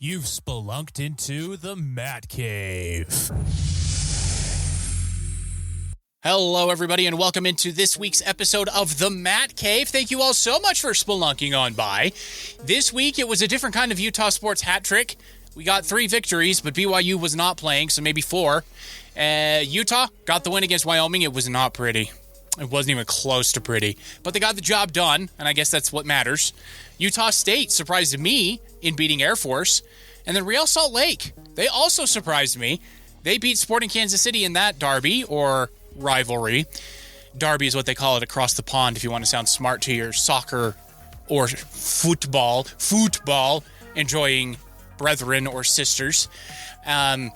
You've spelunked into the Mat Cave. Hello, everybody, and welcome into this week's episode of The Mat Cave. Thank you all so much for spelunking on by. This week, it was a different kind of Utah sports hat trick. We got 3 victories, but BYU was not playing, so maybe 4. Utah got the win against Wyoming. It was not pretty. It wasn't even close to pretty. But they got the job done, and I guess that's what matters. Utah State surprised me in beating Air Force. And then Real Salt Lake, they also surprised me. They beat Sporting Kansas City in that derby, or rivalry. Derby is what they call it across the pond if you want to sound smart to your soccer or football enjoying brethren or sisters. I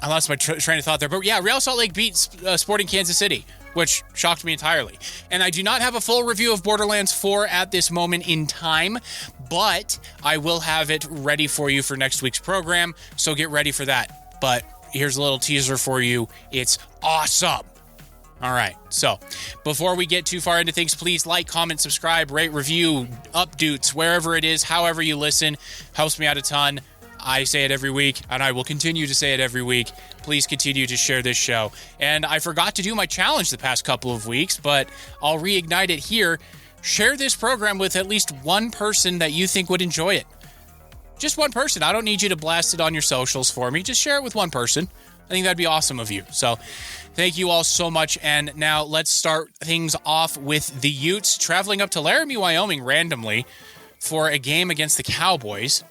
lost my train of thought there. But yeah, Real Salt Lake beat Sporting Kansas City, which shocked me entirely. And I do not have a full review of Borderlands 4 at this moment in time, but I will have it ready for you for next week's program, so get ready for that. But here's a little teaser for you. It's awesome. All right, so before we get too far into things, please like, comment, subscribe, rate, review, updates, wherever it is, however you listen. Helps me out a ton. I say it every week, and I will continue to say it every week. Please continue to share this show. And I forgot to do my challenge the past couple of weeks, but I'll reignite it here. Share this program with at least one person that you think would enjoy it. Just one person. I don't need you to blast it on your socials for me. Just share it with one person. I think that'd be awesome of you. So thank you all so much. And now let's start things off with the Utes traveling up to Laramie, Wyoming randomly for a game against the Cowboys.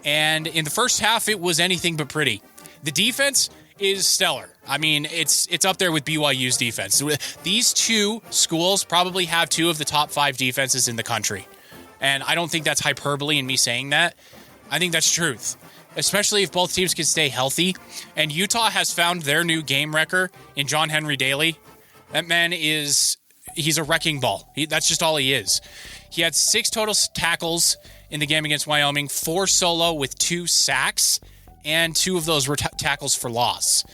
And in the first half, it was anything but pretty. The defense is stellar. I mean, it's up there with BYU's defense. These two schools probably have 2 of the top 5 defenses in the country. And I don't think that's hyperbole in me saying that. I think that's truth, especially if both teams can stay healthy. And Utah has found their new game wrecker in John Henry Daly. That man he's a wrecking ball. That's just all he is. He had 6 total tackles in the game against Wyoming, 4 solo with 2 sacks, and 2 of those were tackles for loss.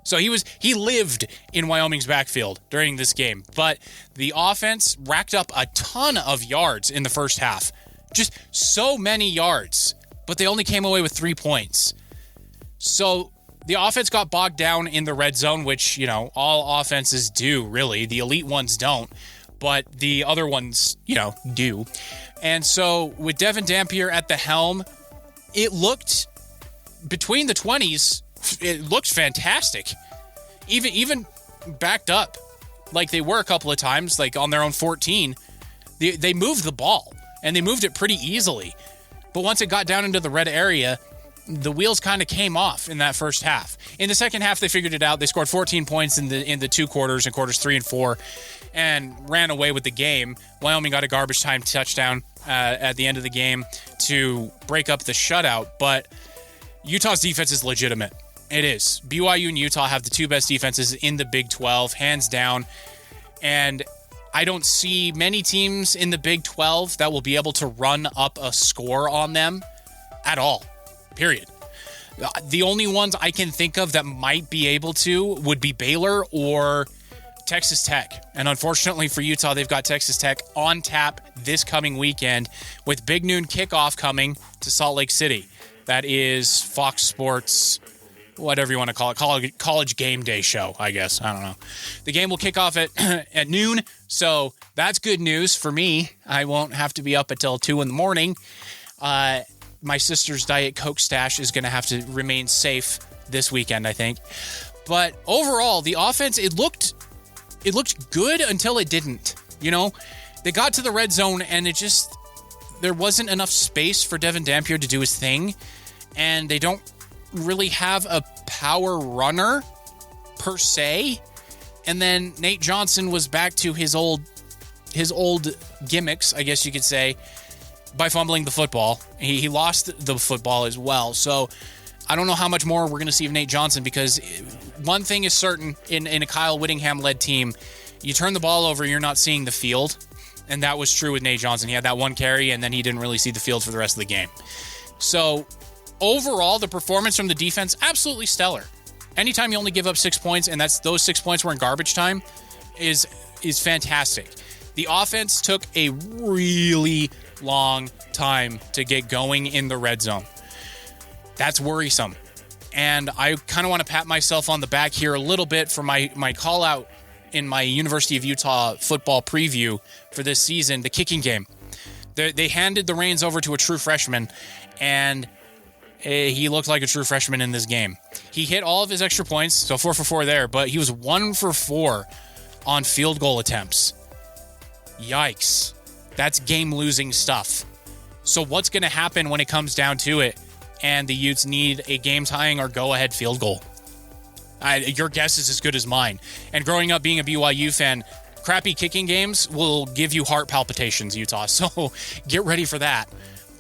So he lived in Wyoming's backfield during this game. But the offense racked up a ton of yards in the first half. Just so many yards. But they only came away with 3 points. So the offense got bogged down in the red zone, which, all offenses do, really. The elite ones don't. But the other ones, do. And so with Devin Dampier at the helm, it looked, between the 20s, it looked fantastic. Even backed up like they were a couple of times, like on their own 14, they moved the ball, and they moved it pretty easily. But once it got down into the red area, the wheels kind of came off in that first half. In the second half, they figured it out. They scored 14 points in the 2 quarters, in quarters 3 and 4, and ran away with the game. Wyoming got a garbage time touchdown at the end of the game to break up the shutout. But Utah's defense is legitimate. It is. BYU and Utah have the 2 best defenses in the Big 12, hands down. And I don't see many teams in the Big 12 that will be able to run up a score on them at all. Period. The only ones I can think of that might be able to would be Baylor or Texas Tech. And unfortunately for Utah, they've got Texas Tech on tap this coming weekend with Big Noon Kickoff coming to Salt Lake City. That is Fox Sports, whatever you want to call it, college game day show, I guess. I don't know. The game will kick off at noon, so that's good news for me. I won't have to be up until 2 in the morning. My sister's Diet Coke stash is going to have to remain safe this weekend, I think. But overall, the offense, it looked good until it didn't. They got to the red zone, and there wasn't enough space for Devin Dampier to do his thing, and they don't really have a power runner per se. And then Nate Johnson was back to his old gimmicks, I guess you could say, by fumbling the football. He lost the football as well. So I don't know how much more we're going to see of Nate Johnson, because one thing is certain in a Kyle Whittingham-led team, you turn the ball over, you're not seeing the field. And that was true with Nate Johnson. He had that one carry, and then he didn't really see the field for the rest of the game. So overall, the performance from the defense, absolutely stellar. Anytime you only give up 6 points, and those 6 points were in garbage time, is fantastic. The offense took a really long time to get going in the red zone. That's worrisome. And I kind of want to pat myself on the back here a little bit for my call out in my University of Utah football preview for this season, the kicking game. They handed the reins over to a true freshman, and he looked like a true freshman in this game. He hit all of his extra points, so 4 for 4 there, but he was 1 for 4 on field goal attempts. Yikes. That's game-losing stuff. So what's going to happen when it comes down to it and the Utes need a game-tying or go-ahead field goal? Your guess is as good as mine. And growing up being a BYU fan, crappy kicking games will give you heart palpitations, Utah. So get ready for that.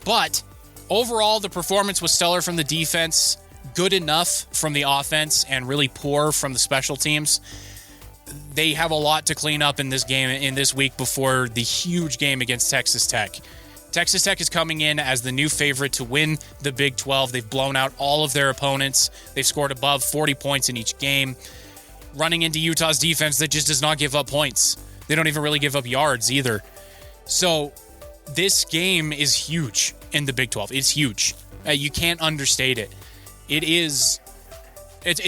But overall, the performance was stellar from the defense, good enough from the offense, and really poor from the special teams. They have a lot to clean up in this game, in this week before the huge game against Texas Tech. Texas Tech is coming in as the new favorite to win the Big 12. They've blown out all of their opponents. They've scored above 40 points in each game, running into Utah's defense that just does not give up points. They don't even really give up yards either. So this game is huge in the Big 12. It's huge. You can't understate it. It's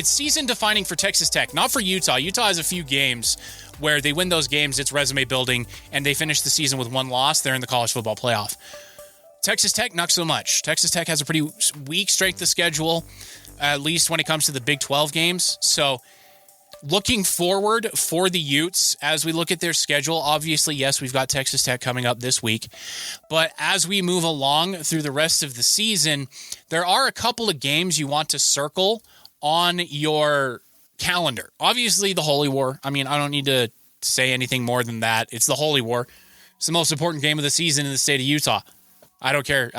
season defining for Texas Tech, not for Utah. Utah has a few games where they win those games, it's resume building, and they finish the season with 1 loss. They're in the college football playoff. Texas Tech, not so much. Texas Tech has a pretty weak strength of schedule, at least when it comes to the Big 12 games. So looking forward for the Utes, as we look at their schedule, obviously, yes, we've got Texas Tech coming up this week. But as we move along through the rest of the season, there are a couple of games you want to circle on your calendar. Obviously, the Holy War. I mean, I don't need to say anything more than that. It's the Holy War. It's the most important game of the season in the state of Utah. I don't care.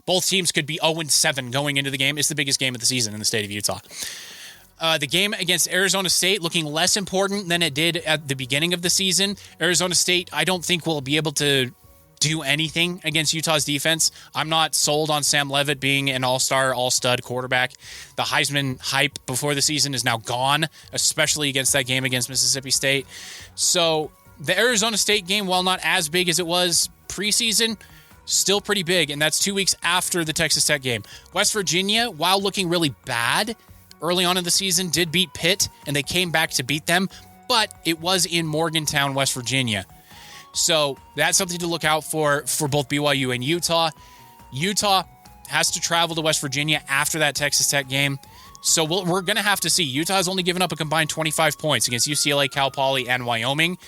Both teams could be 0-7 going into the game. It's the biggest game of the season in the state of Utah. The game against Arizona State looking less important than it did at the beginning of the season. Arizona State, I don't think will be able to do anything against Utah's defense. I'm not sold on Sam Leavitt being an all-star, all-stud quarterback. The Heisman hype before the season is now gone, especially against that game against Mississippi State. So the Arizona State game, while not as big as it was preseason, still pretty big, and that's 2 weeks after the Texas Tech game. West Virginia, while looking really bad early on in the season, did beat Pitt, and they came back to beat them, but it was in Morgantown, West Virginia. So that's something to look out for both BYU and Utah. Utah has to travel to West Virginia after that Texas Tech game. So we're going to have to see. Utah has only given up a combined 25 points against UCLA, Cal Poly, and Wyoming.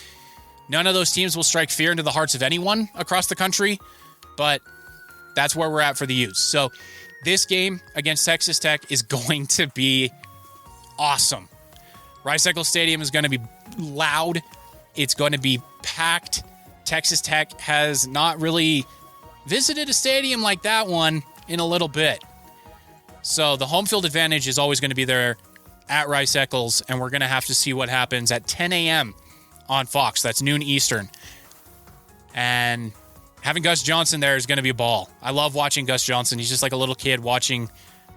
None of those teams will strike fear into the hearts of anyone across the country, but that's where we're at for the Utes. So this game against Texas Tech is going to be awesome. Rice-Eccles Stadium is going to be loud. It's going to be packed. Texas Tech has not really visited a stadium like that one in a little bit. So the home field advantage is always going to be there at Rice-Eccles, and we're going to have to see what happens at 10 a.m. on Fox. That's noon Eastern. And having Gus Johnson there is going to be a ball. I love watching Gus Johnson. He's just like a little kid watching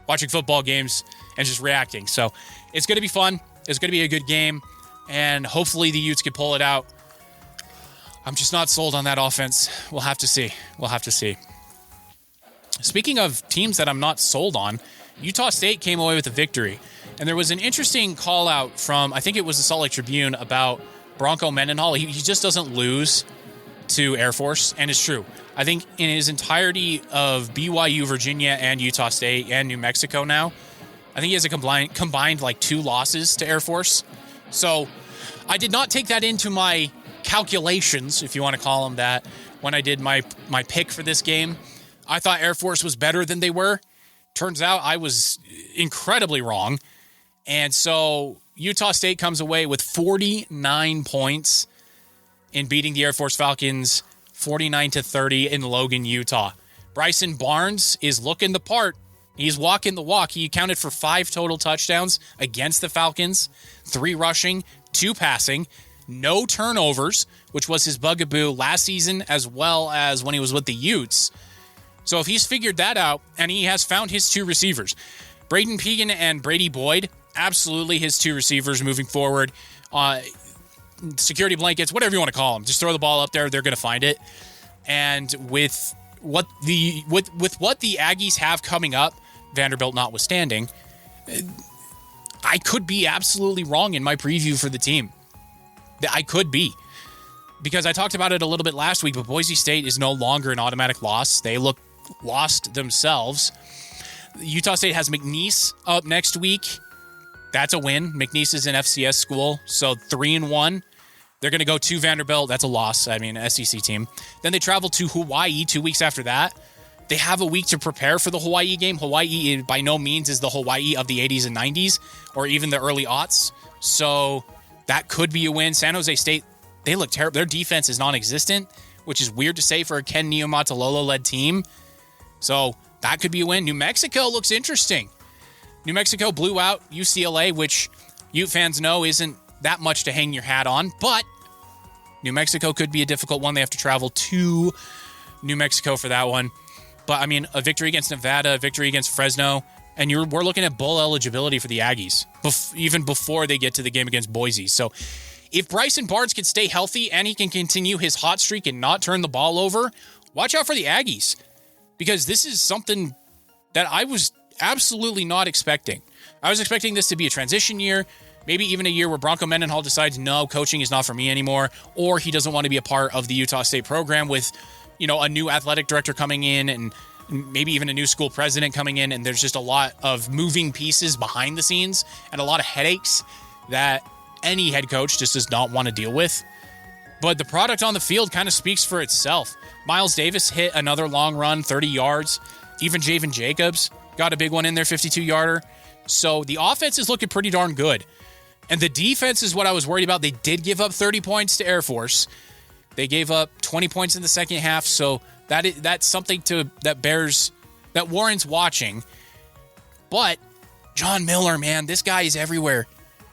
football games and just reacting. So it's going to be fun. It's going to be a good game, and hopefully the Utes can pull it out. I'm just not sold on that offense. We'll have to see. Speaking of teams that I'm not sold on, Utah State came away with a victory. And there was an interesting call out from, I think it was the Salt Lake Tribune, about Bronco Mendenhall. He just doesn't lose to Air Force, and it's true. I think in his entirety of BYU, Virginia, and Utah State, and New Mexico now, I think he has a combined like 2 losses to Air Force. So I did not take that into my calculations, if you want to call them that, when I did my pick for this game. I thought Air Force was better than they were. Turns out I was incredibly wrong. And so Utah State comes away with 49 points in beating the Air Force Falcons 49-30 in Logan, Utah. Bryson Barnes is looking the part. He's walking the walk. He accounted for 5 total touchdowns against the Falcons, 3 rushing, 2 passing, no turnovers, which was his bugaboo last season as well as when he was with the Utes. So if he's figured that out, and he has found his 2 receivers, Braden Pegan and Brady Boyd, absolutely his 2 receivers moving forward. Security blankets, whatever you want to call them. Just throw the ball up there. They're going to find it. And with what the Aggies have coming up Vanderbilt notwithstanding. I could be absolutely wrong in my preview for the team. I could be. Because I talked about it a little bit last week, but Boise State is no longer an automatic loss. They look lost themselves. Utah State has McNeese up next week. That's a win. McNeese is an FCS school, so 3-1. They're going to go to Vanderbilt. That's a loss. I mean, SEC team. Then they travel to Hawaii 2 weeks after that. They have a week to prepare for the Hawaii game. Hawaii, by no means, is the Hawaii of the 80s and 90s, or even the early aughts. So that could be a win. San Jose State, they look terrible. Their defense is non-existent, which is weird to say for a Ken Niumatalolo-led team. So that could be a win. New Mexico looks interesting. New Mexico blew out UCLA, which Ute fans know isn't that much to hang your hat on, but New Mexico could be a difficult one. They have to travel to New Mexico for that one. But, I mean, a victory against Nevada, a victory against Fresno, and we're looking at bowl eligibility for the Aggies, even before they get to the game against Boise. So if Bryson Barnes can stay healthy and he can continue his hot streak and not turn the ball over, watch out for the Aggies, because this is something that I was absolutely not expecting. I was expecting this to be a transition year, maybe even a year where Bronco Mendenhall decides, no, coaching is not for me anymore, or he doesn't want to be a part of the Utah State program with, a new athletic director coming in and maybe even a new school president coming in, and there's just a lot of moving pieces behind the scenes and a lot of headaches that any head coach just does not want to deal with. But the product on the field kind of speaks for itself. Miles Davis hit another long run, 30 yards. Even Javen Jacobs got a big one in there, 52-yarder. So the offense is looking pretty darn good. And the defense is what I was worried about. They did give up 30 points to Air Force. They gave up 20 points in the second half, so that's something that warrants watching. But John Miller, man, this guy is everywhere.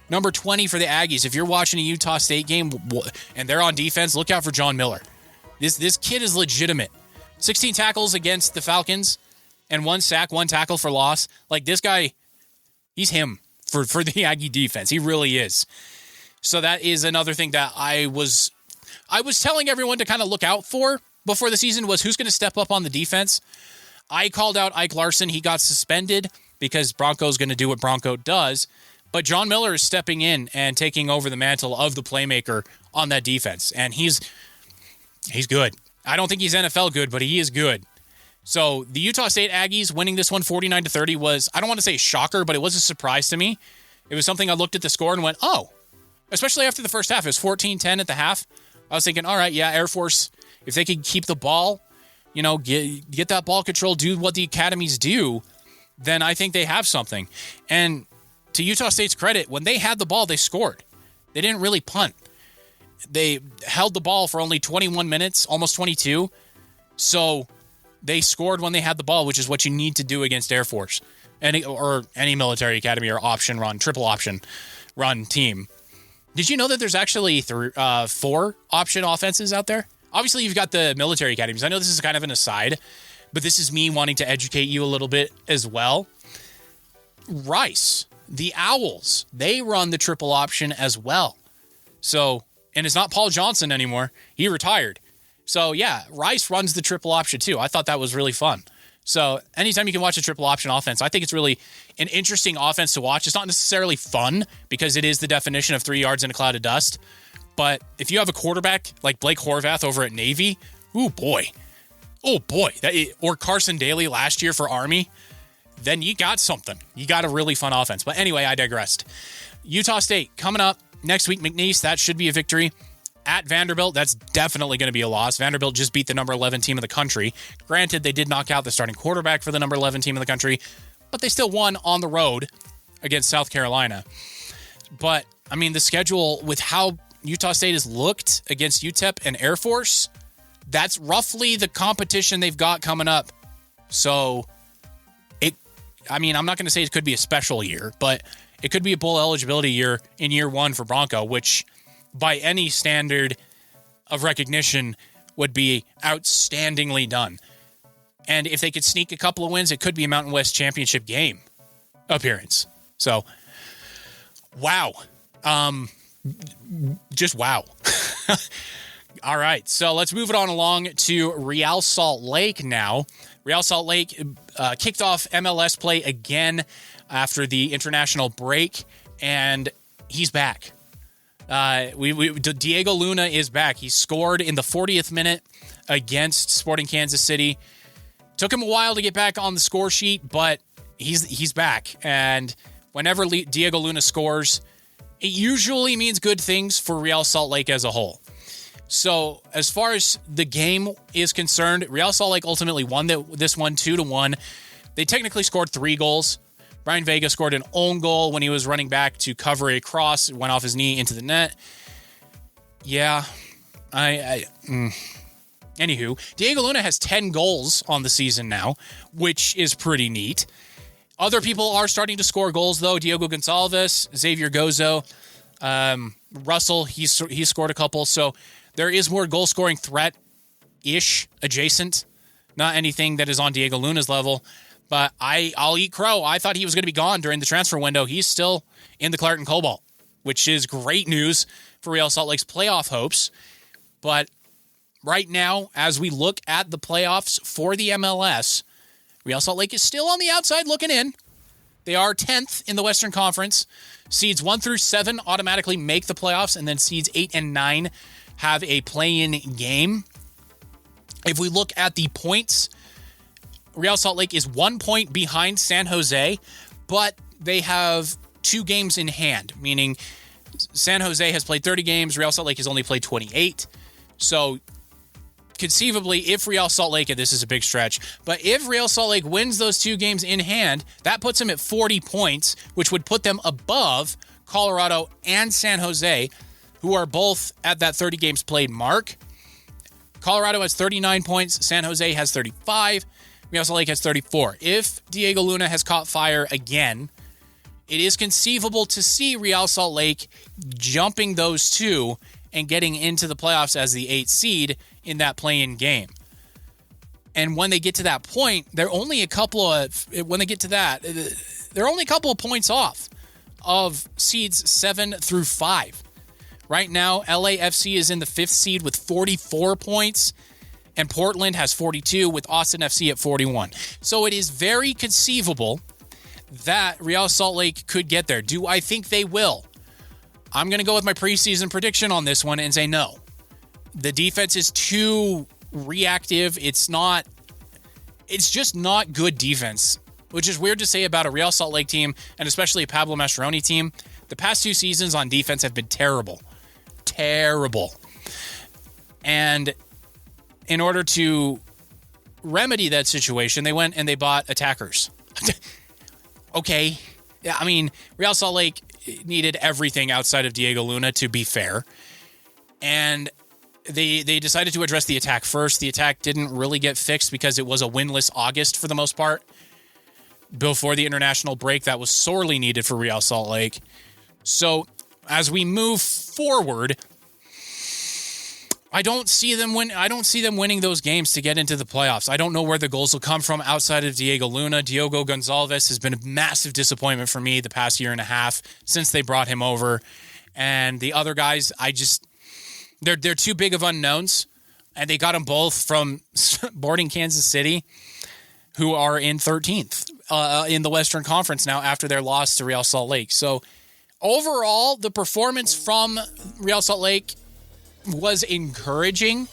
Number 20 for the Aggies. If you're watching a Utah State game and they're on defense, look out for John Miller. This kid is legitimate. 16 tackles against the Falcons and 1 sack, 1 tackle for loss. Like, this guy, he's him for the Aggie defense. He really is. So that is another thing that I was telling everyone to kind of look out for before the season, was who's going to step up on the defense. I called out Ike Larson. He got suspended because Bronco's going to do what Bronco does. But John Miller is stepping in and taking over the mantle of the playmaker on that defense. And he's good. I don't think he's NFL good, but he is good. So the Utah State Aggies winning this one 49-30 was, I don't want to say a shocker, but it was a surprise to me. It was something I looked at the score and went, oh, especially after the first half. It was 14-10 at the half. I was thinking, all right, yeah, Air Force, if they could keep the ball, get that ball control, do what the academies do, then I think they have something. And to Utah State's credit, when they had the ball, they scored. They didn't really punt. They held the ball for only 21 minutes, almost 22. So they scored when they had the ball, which is what you need to do against Air Force or any military academy or option run, triple option run team. Did you know that there's actually 4 option offenses out there? Obviously, you've got the military academies. I know this is kind of an aside, but this is me wanting to educate you a little bit as well. Rice, the Owls, they run the triple option as well. So, and it's not Paul Johnson anymore. He retired. So, yeah, Rice runs the triple option too. I thought that was really fun. So, anytime you can watch a triple option offense, I think it's really an interesting offense to watch. It's not necessarily fun because it is the definition of 3 yards in a cloud of dust. But if you have a quarterback like Blake Horvath over at Navy, oh boy, or Carson Daly last year for Army, then you got something. You got a really fun offense. But anyway, I digressed. Utah State coming up next week. McNeese, that should be a victory. At Vanderbilt, that's definitely going to be a loss. Vanderbilt just beat the number 11 team in the country. Granted, they did knock out the starting quarterback for the number 11 team in the country, but they still won on the road against South Carolina. But, I mean, the schedule with how Utah State has looked against UTEP and Air Force, that's roughly the competition they've got coming up. So, I'm not going to say it could be a special year, but it could be a bowl eligibility year in year 1 for Bronco, which by any standard of recognition would be outstandingly done. And if they could sneak a couple of wins, it could be a Mountain West Championship game appearance. So, wow. Just wow. All right, so let's move it on along to Real Salt Lake now. Real Salt Lake kicked off MLS play again after the international break, and he's back. Diego Luna is back. He scored in the 40th minute against Sporting Kansas City. Took him a while to get back on the score sheet, but he's back. And whenever Diego Luna scores, it usually means good things for Real Salt Lake as a whole. So as far as the game is concerned, Real Salt Lake ultimately won this one 2-1. They technically scored 3 goals. Brian Vega scored an own goal when he was running back to cover a cross. It went off his knee into the net. Yeah, Anywho, Diego Luna has 10 goals on the season now, which is pretty neat. Other people are starting to score goals, though. Diego Gonçalves, Xavier Gozo, Russell, he scored a couple. So there is more goal-scoring threat-ish adjacent. Not anything that is on Diego Luna's level. But I'll eat crow. I thought he was going to be gone during the transfer window. He's still in the Clarton Cobalt, which is great news for Real Salt Lake's playoff hopes. But right now, as we look at the playoffs for the MLS, Real Salt Lake is still on the outside looking in. They are 10th in the Western Conference. Seeds 1 through 7 automatically make the playoffs, and then seeds 8 and 9 have a play-in game. If we look at the points, Real Salt Lake is 1 point behind San Jose, but they have 2 games in hand, meaning San Jose has played 30 games, Real Salt Lake has only played 28. So conceivably, if Real Salt Lake, and this is a big stretch, but if Real Salt Lake wins those 2 games in hand, that puts them at 40 points, which would put them above Colorado and San Jose, who are both at that 30 games played mark. Colorado has 39 points, San Jose has 35, Real Salt Lake has 34. If Diego Luna has caught fire again, it is conceivable to see Real Salt Lake jumping those 2 and getting into the playoffs as the 8th seed in that play-in game. And when they get to that point, they're only a couple of points off of seeds 7 through 5. Right now, LAFC is in the 5th seed with 44 points, and Portland has 42 with Austin FC at 41. So it is very conceivable that Real Salt Lake could get there. Do I think they will? I'm going to go with my preseason prediction on this one and say no. The defense is too reactive. It's just not good defense, which is weird to say about a Real Salt Lake team, and especially a Pablo Mascheroni team. The past 2 seasons on defense have been terrible. Terrible. And in order to remedy that situation, they went and they bought attackers. Okay. Yeah, I mean, Real Salt Lake needed everything outside of Diego Luna, to be fair. And they decided to address the attack first. The attack didn't really get fixed because it was a winless August for the most part. Before the international break, that was sorely needed for Real Salt Lake. So as we move forward, I don't see them winning those games to get into the playoffs. I don't know where the goals will come from outside of Diego Luna. Diogo Gonçalves has been a massive disappointment for me the past year and a half since they brought him over. And the other guys, they're too big of unknowns. And they got them both from Sporting Kansas City, who are in 13th in the Western Conference now after their loss to Real Salt Lake. So overall, the performance from Real Salt Lake was encouraging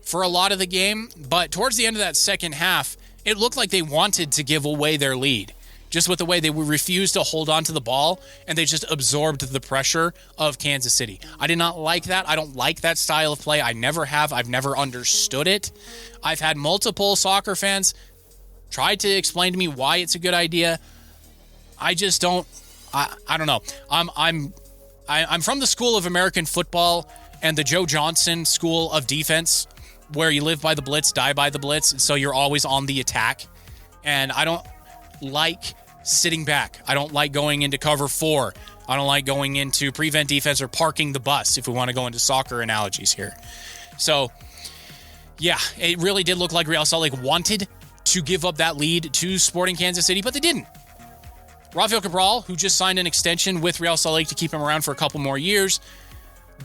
for a lot of the game, but towards the end of that second half, it looked like they wanted to give away their lead, just with the way they refused to hold on to the ball, and they just absorbed the pressure of Kansas City. I did not like that. I don't like that style of play. I never have. I've never understood it. I've had multiple soccer fans try to explain to me why it's a good idea. I just don't. I don't know. I'm from the school of American football and the Joe Johnson school of defense, where you live by the blitz, die by the blitz, so you're always on the attack. And I don't like sitting back. I don't like going into cover 4. I don't like going into prevent defense or parking the bus, if we want to go into soccer analogies here. So, yeah, it really did look like Real Salt Lake wanted to give up that lead to Sporting Kansas City, but they didn't. Rafael Cabral, who just signed an extension with Real Salt Lake to keep him around for a couple more years,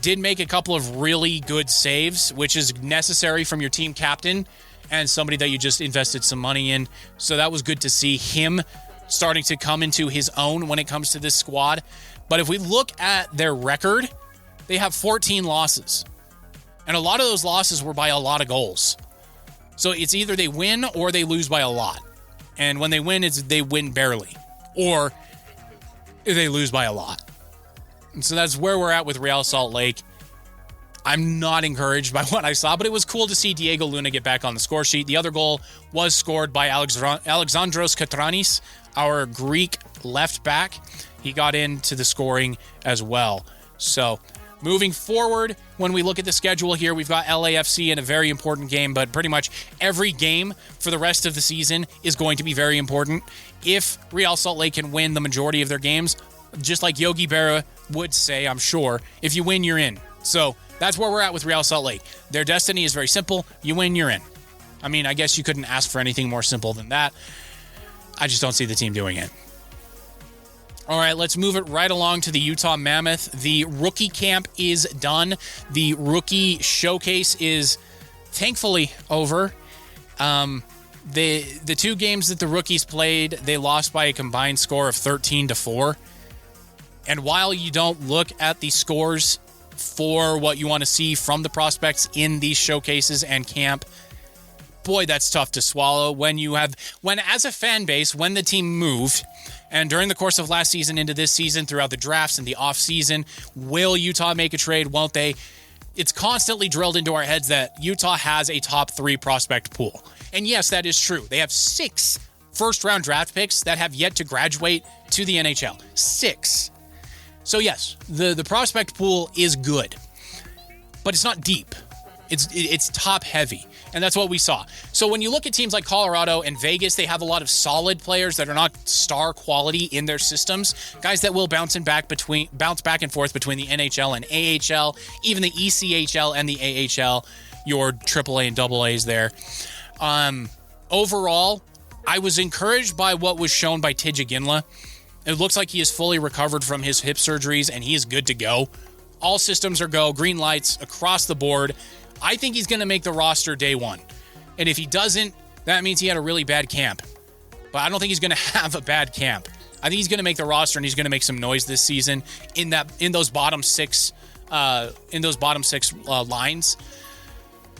did make a couple of really good saves, which is necessary from your team captain and somebody that you just invested some money in. So that was good to see him starting to come into his own when it comes to this squad. But if we look at their record, they have 14 losses. And a lot of those losses were by a lot of goals. So it's either they win or they lose by a lot. And when they win, they win barely. Or they lose by a lot. And so that's where we're at with Real Salt Lake. I'm not encouraged by what I saw, but it was cool to see Diego Luna get back on the score sheet. The other goal was scored by Alexandros Katranis, our Greek left back. He got into the scoring as well. So moving forward, when we look at the schedule here, we've got LAFC in a very important game, but pretty much every game for the rest of the season is going to be very important. If Real Salt Lake can win the majority of their games, just like Yogi Berra would say, I'm sure, if you win, you're in. So that's where we're at with Real Salt Lake. Their destiny is very simple. You win, you're in. I mean, I guess you couldn't ask for anything more simple than that. I just don't see the team doing it. All right, let's move it right along to the Utah Mammoth. The rookie camp is done. The rookie showcase is thankfully over. The two games that the rookies played, they lost by a combined score of 13-4. And while you don't look at the scores for what you want to see from the prospects in these showcases and camp, boy, that's tough to swallow when as a fan base, when the team moved, and during the course of last season into this season, throughout the drafts and the off season, will Utah make a trade? Won't they? It's constantly drilled into our heads that Utah has a top 3 prospect pool. And yes, that is true. They have 6 first-round draft picks that have yet to graduate to the NHL. 6. So yes, the prospect pool is good, but it's not deep. It's top heavy, and that's what we saw. So when you look at teams like Colorado and Vegas, they have a lot of solid players that are not star quality in their systems, guys that will bounce back and forth between the NHL and AHL, even the ECHL and the AHL, your AAA and AA's there. Overall, I was encouraged by what was shown by Tidja Ginla. It looks like he is fully recovered from his hip surgeries, and he is good to go. All systems are go, green lights across the board. I think he's going to make the roster day one. And if he doesn't, that means he had a really bad camp. But I don't think he's going to have a bad camp. I think he's going to make the roster, and he's going to make some noise this season in those bottom six lines.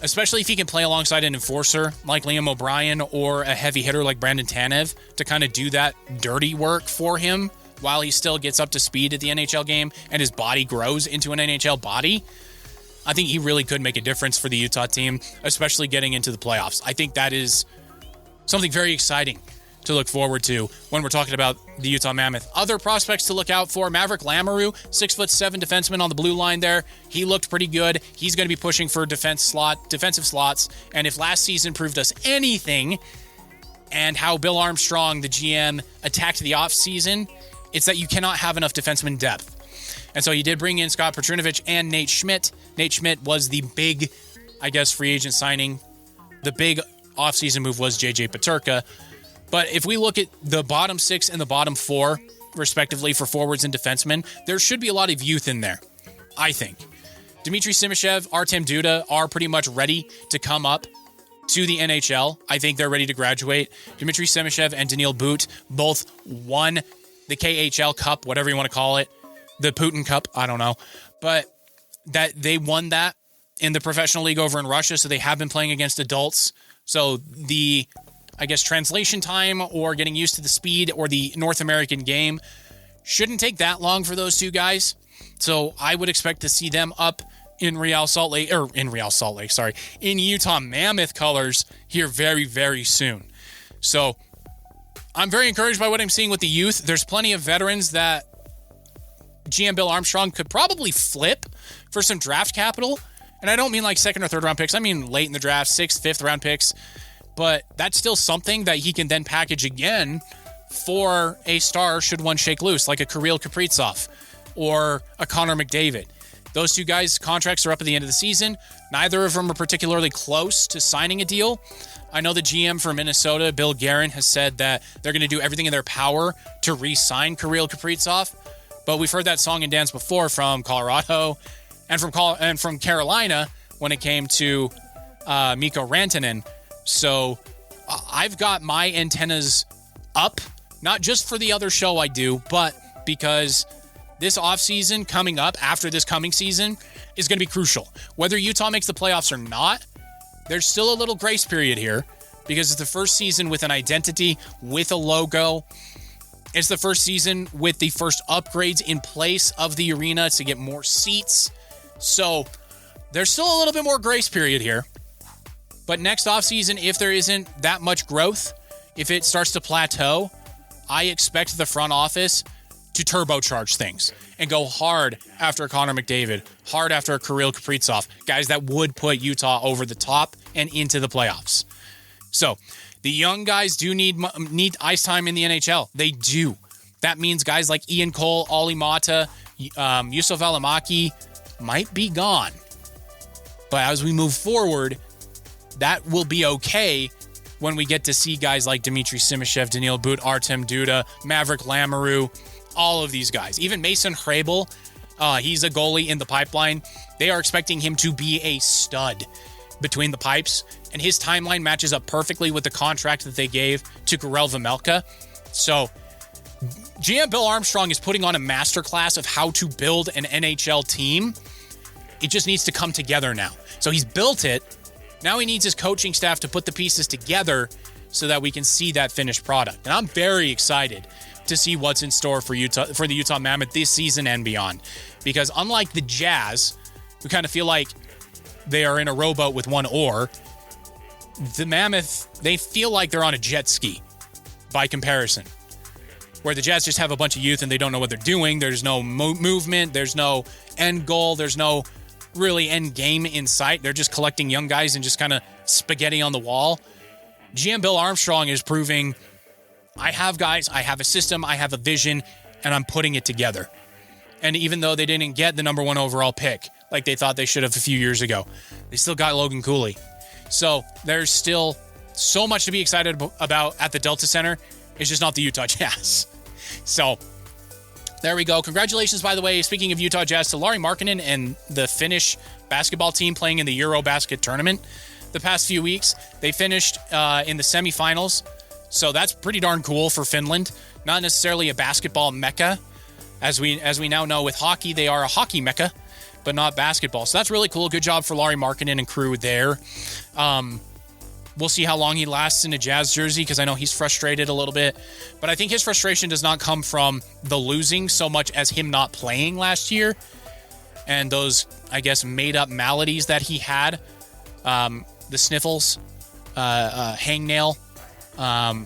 Especially if he can play alongside an enforcer like Liam O'Brien or a heavy hitter like Brandon Tanev to kind of do that dirty work for him while he still gets up to speed at the NHL game and his body grows into an NHL body. I think he really could make a difference for the Utah team, especially getting into the playoffs. I think that is something very exciting to look forward to when we're talking about the Utah Mammoth. Other prospects to look out for: Maverick Lamoureux, 6'7" defenseman on the blue line there. He looked pretty good. He's going to be pushing for defensive slots. And if last season proved us anything, and how Bill Armstrong, the GM, attacked the offseason, it's that you cannot have enough defenseman depth. And so he did bring in Scott Petrinovich and Nate Schmidt. Nate Schmidt was the big, free agent signing. The big offseason move was JJ Peterka. But if we look at the bottom 6 and the bottom 4, respectively, for forwards and defensemen, there should be a lot of youth in there, I think. Dmitry Simashev, Artem Duda are pretty much ready to come up to the NHL. I think they're ready to graduate. Dmitry Simashev and Daniil But both won the KHL Cup, whatever you want to call it. The Putin Cup, I don't know. But that they won that in the professional league over in Russia, so they have been playing against adults. So the translation time or getting used to the speed or the North American game shouldn't take that long for those two guys. So I would expect to see them up in Utah Mammoth colors here very, very soon. So I'm very encouraged by what I'm seeing with the youth. There's plenty of veterans that GM Bill Armstrong could probably flip for some draft capital. And I don't mean like second or third round picks. I mean late in the draft, 6th, 5th round picks. But that's still something that he can then package again for a star should one shake loose, like a Kirill Kaprizov or a Connor McDavid. Those two guys' contracts are up at the end of the season. Neither of them are particularly close to signing a deal. I know the GM for Minnesota, Bill Guerin, has said that they're going to do everything in their power to re-sign Kirill Kaprizov. But we've heard that song and dance before from Colorado and from Carolina when it came to Mikko Rantanen. So I've got my antennas up, not just for the other show I do, but because this offseason coming up after this coming season is going to be crucial. Whether Utah makes the playoffs or not, there's still a little grace period here because it's the first season with an identity, with a logo. It's the first season with the first upgrades in place of the arena to get more seats. So there's still a little bit more grace period here. But next offseason, if there isn't that much growth, if it starts to plateau, I expect the front office to turbocharge things and go hard after Connor McDavid, hard after a Kirill Kaprizov, guys that would put Utah over the top and into the playoffs. So the young guys do need ice time in the NHL. They do. That means guys like Ian Cole, Olli Mata, Yusuf Alamaki might be gone. But as we move forward, that will be okay when we get to see guys like Dmitry Simashev, Daniil But, Artem Duda, Maverick Lamoureux, all of these guys. Even Mason Hrabel, he's a goalie in the pipeline. They are expecting him to be a stud between the pipes, and his timeline matches up perfectly with the contract that they gave to Karel Vejmelka. So GM Bill Armstrong is putting on a masterclass of how to build an NHL team. It just needs to come together now. So he's built it. Now he needs his coaching staff to put the pieces together so that we can see that finished product. And I'm very excited to see what's in store for the Utah Mammoth this season and beyond. Because unlike the Jazz, who kind of feel like they are in a rowboat with one oar, the Mammoth, they feel like they're on a jet ski by comparison. Where the Jazz just have a bunch of youth and they don't know what they're doing. There's no movement. There's no end goal. There's no really end game in sight. They're just collecting young guys and just kind of spaghetti on the wall. GM Bill Armstrong is proving, I have guys, I have a system, I have a vision, and I'm putting it together. And even though they didn't get the number 1 overall pick like they thought they should have a few years ago, they still got Logan Cooley. So there's still so much to be excited about at the Delta Center. It's just not the Utah Jazz. So there we go. Congratulations, by the way, speaking of Utah Jazz, to Lauri Markkanen and the Finnish basketball team playing in the Eurobasket tournament the past few weeks. They finished in the semifinals, so that's pretty darn cool for Finland. Not necessarily a basketball mecca. As we now know with hockey, they are a hockey mecca, but not basketball. So that's really cool. Good job for Lauri Markkanen and crew there. We'll see how long he lasts in a Jazz jersey because I know he's frustrated a little bit. But I think his frustration does not come from the losing so much as him not playing last year and those, I guess, made-up maladies that he had. The sniffles, hangnail,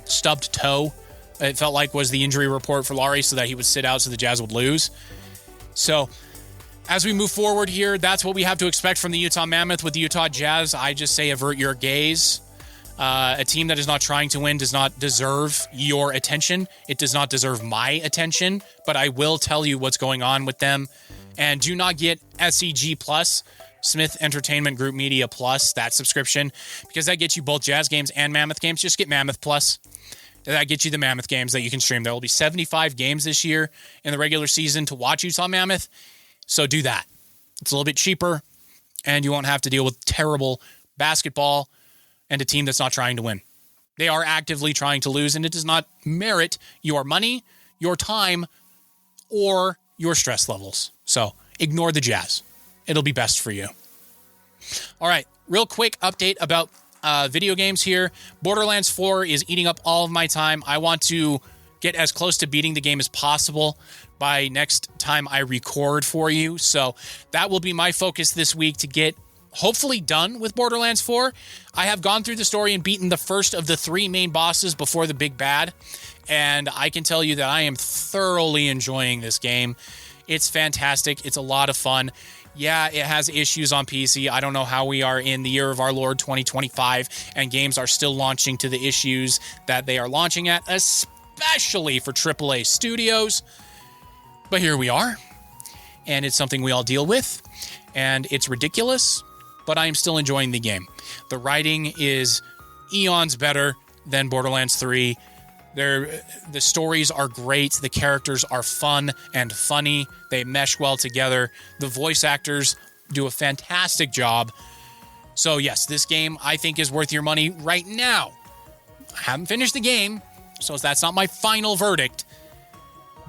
stubbed toe, it felt like was the injury report for Lauri so that he would sit out so the Jazz would lose. So as we move forward here, that's what we have to expect from the Utah Mammoth with the Utah Jazz. I just say avert your gaze. A team that is not trying to win does not deserve your attention. It does not deserve my attention, but I will tell you what's going on with them. And do not get SEG Plus, Smith Entertainment Group Media Plus, that subscription, because that gets you both Jazz games and Mammoth games. Just get Mammoth Plus. That gets you the Mammoth games that you can stream. There will be 75 games this year in the regular season to watch Utah Mammoth. So do that. It's a little bit cheaper, and you won't have to deal with terrible basketball and a team that's not trying to win. They are actively trying to lose, and it does not merit your money, your time, or your stress levels. So ignore the Jazz. It'll be best for you. All right, real quick update about video games here. Borderlands 4 is eating up all of my time. I want to get as close to beating the game as possible by next time I record for you. So that will be my focus this week to get hopefully done with Borderlands 4. I have gone through the story and beaten the first of the 3 main bosses before the big bad. And I can tell you that I am thoroughly enjoying this game. It's fantastic. It's a lot of fun. Yeah, it has issues on PC. I don't know how we are in the year of our Lord 2025 and games are still launching to the issues that they are launching at, especially for AAA studios. But here we are, and it's something we all deal with, and it's ridiculous, but I am still enjoying the game. The writing is eons better than Borderlands 3. The stories are great. The characters are fun and funny. They mesh well together. The voice actors do a fantastic job. So yes, this game I think is worth your money right now. I haven't finished the game, so that's not my final verdict,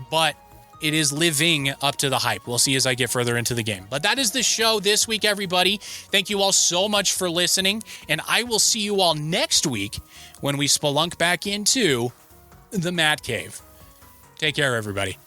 but it is living up to the hype. We'll see as I get further into the game. But that is the show this week, everybody. Thank you all so much for listening, and I will see you all next week when we spelunk back into the Mat Cave. Take care, everybody.